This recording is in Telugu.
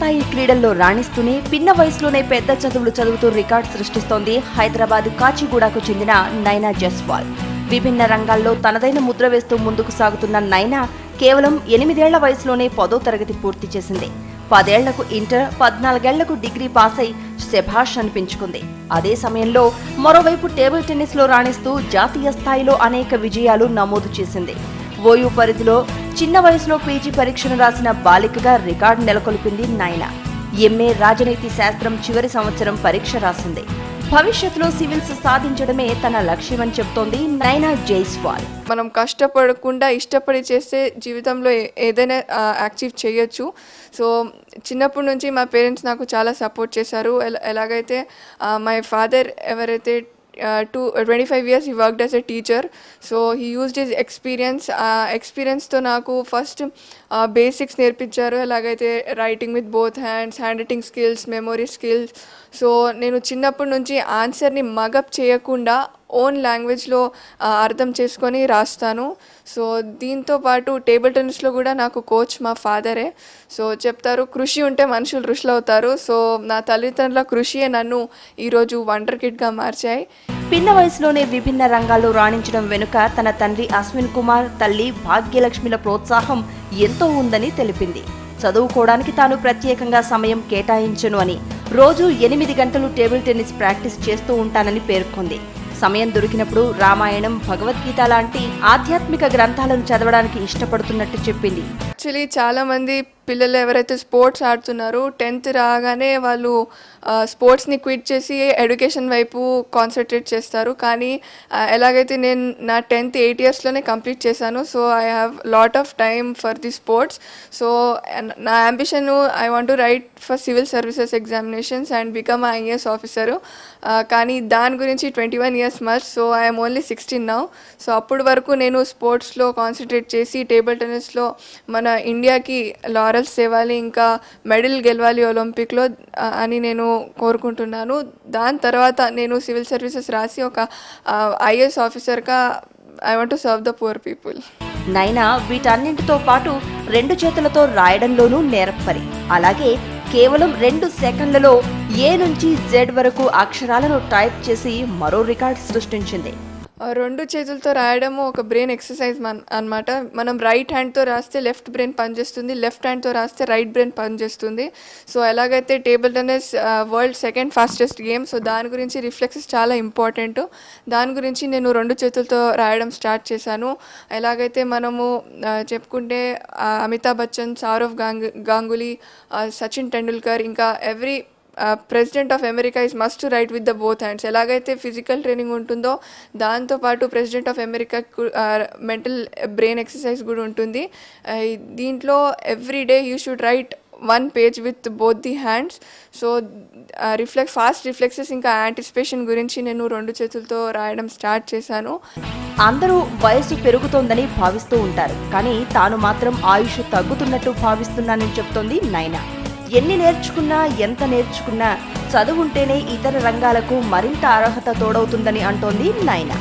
స్థాయి క్రీడల్లో రాణిస్తూనే పిన్న వయసులోనే పెద్ద చదువులు చదువుతూ రికార్డ్ సృష్టిస్తోంది హైదరాబాద్ కాచిగూడకు చెందిన నైనా జస్వాల్. విభిన్న రంగాల్లో తనదైన ముద్ర వేస్తూ ముందుకు సాగుతున్న నైనా కేవలం 8 ఏళ్ల వయసులోనే 10వ తరగతి పూర్తి చేసింది. 10 ఏళ్లకు ఇంటర్, 14 ఏళ్లకు డిగ్రీ పాస్ అయి శభాష్ అనిపించుకుంది. అదే సమయంలో మరోవైపు టేబుల్ టెన్నిస్ లో రాణిస్తూ జాతీయ స్థాయిలో అనేక విజయాలు నమోదు చేసింది. ఓయూ పరిధిలో చిన్న వయసులో పీజీ పరీక్షను రాసిన బాలికగా రికార్డు నెలకొల్పింది నైనా. ఎంఏ రాజనీతి శాస్త్రం చివరి సంవత్సరం పరీక్ష రాసింది. భవిష్యత్తులో సివిల్స్ సాధించడమే తన లక్ష్యమని చెప్తోంది నైనా జైస్వాల్. మనం కష్టపడకుండా ఇష్టపడి చేస్తే జీవితంలో ఏదైనా అచీవ్ చేయొచ్చు. సో చిన్నప్పటి నుంచి మా పేరెంట్స్ నాకు చాలా సపోర్ట్ చేశారు. ఎలాగైతే మై ఫాదర్ ఎవరైతే 25 years he worked as a teacher, so he used his experience తో నాకు ఫస్ట్ బేసిక్స్ నేర్పించారు. ఎలాగైతే writing with both hands, hand writing skills, memory skills. So నేను చిన్నప్పటి నుంచి ఆన్సర్ని మగప్ చేయకుండా ఓన్ లాంగ్వేజ్లో అర్థం చేసుకొని రాస్తాను. సో దీంతో పాటు టేబుల్ టెన్నిస్లో కూడా నాకు కోచ్ మా ఫాదరే. సో చెప్తారు, కృషి ఉంటే మనుషులు ఋషులు అవుతారు. సో నా తల్లిదండ్రుల కృషియే నన్ను ఈరోజు వండర్ కిడ్గా మార్చాయి. పిన్న వయసులోనే విభిన్న రంగాల్లో రాణించడం వెనుక తన తండ్రి అశ్విన్ కుమార్, తల్లి భాగ్యలక్ష్మిల ప్రోత్సాహం ఎంతో ఉందని తెలిపింది. చదువుకోవడానికి తాను ప్రత్యేకంగా సమయం కేటాయించను అని, రోజు 8 గంటలు టేబుల్ టెన్నిస్ ప్రాక్టీస్ చేస్తూ ఉంటానని పేర్కొంది. సమయం దొరికినప్పుడు రామాయణం, భగవద్గీత లాంటి ఆధ్యాత్మిక గ్రంథాలను చదవడానికి ఇష్టపడుతున్నట్టు చెప్పింది. యాక్చువల్లీ చాలామంది పిల్లలు ఎవరైతే స్పోర్ట్స్ ఆడుతున్నారో 10th రాగానే వాళ్ళు స్పోర్ట్స్ని క్విట్ చేసి ఎడ్యుకేషన్ వైపు కాన్సన్ట్రేట్ చేస్తారు. కానీ ఎలాగైతే నేను నా 10th 8 yearsలోనే కంప్లీట్ చేశాను. So I have lot of time for the sports. So నా ambition, I want to write for civil services examinations and become IAS officer. కానీ దాని గురించి 21 years must. So I'm only 16 now. So అప్పటి వరకు నేను స్పోర్ట్స్లో కాన్సన్ట్రేట్ చేసి టేబుల్ టెన్నిస్లో మన ఇండియాకి లారల్స్ తేవాలి, ఇంకా మెడల్ గెలవాలి ఒలింపిక్లో అని నేను కోరుకుంటున్నాను. దాని తర్వాత నేను సివిల్ సర్వీసెస్ రాసి ఒక IAS ఆఫీసర్గా I want to serve the poor people. నైనా వీటన్నింటితో పాటు 2 చేతులతో రాయడంలోనూ నేర్పరి. అలాగే కేవలం 2 సెకండ్లలో A నుంచి Z వరకు అక్షరాలను టైప్ చేసి మరో రికార్డ్ సృష్టించింది. 2 చేతులతో రాయడము ఒక బ్రెయిన్ ఎక్సర్సైజ్ అన్నమాట. మనం రైట్ హ్యాండ్తో రాస్తే లెఫ్ట్ బ్రెయిన్ పనిచేస్తుంది, లెఫ్ట్ హ్యాండ్తో రాస్తే రైట్ బ్రెయిన్ పనిచేస్తుంది. సో ఎలాగైతే table tennis world 2nd fastest game, so దాని గురించి రిఫ్లెక్సెస్ చాలా ఇంపార్టెంట్. దాని గురించి నేను 2 చేతులతో రాయడం స్టార్ట్ చేశాను. ఎలాగైతే మనము చెప్పుకుంటే అమితాబ్ బచ్చన్, సౌరవ్ గాంగులీ, సచిన్ టెండూల్కర్, ఇంకా every president of America is must to right with the both hands. ఎలాగైతే ఫిజికల్ ట్రైనింగ్ ఉంటుందో దాంతోపాటు president of America mental brain exercise కూడా ఉంటుంది. దీంట్లో every day you should write 1 page with both the hands. So fast reflexes ఇంకా యాంటిసిపేషన్ గురించి నేను 2 చేతులతో రాయడం స్టార్ట్ చేశాను. అందరూ వయసు పెరుగుతోందని భావిస్తూ ఉంటారు, కానీ తాను మాత్రం ఆయుష్ తగ్గుతున్నట్టు భావిస్తున్నానని చెప్తోంది నైనా. ఎన్ని నేర్చుకున్నా, ఎంత నేర్చుకున్నా చదువుంటేనే ఇతర రంగాలకు మరింత అర్హత తోడవుతుందని అంటోంది నైనా.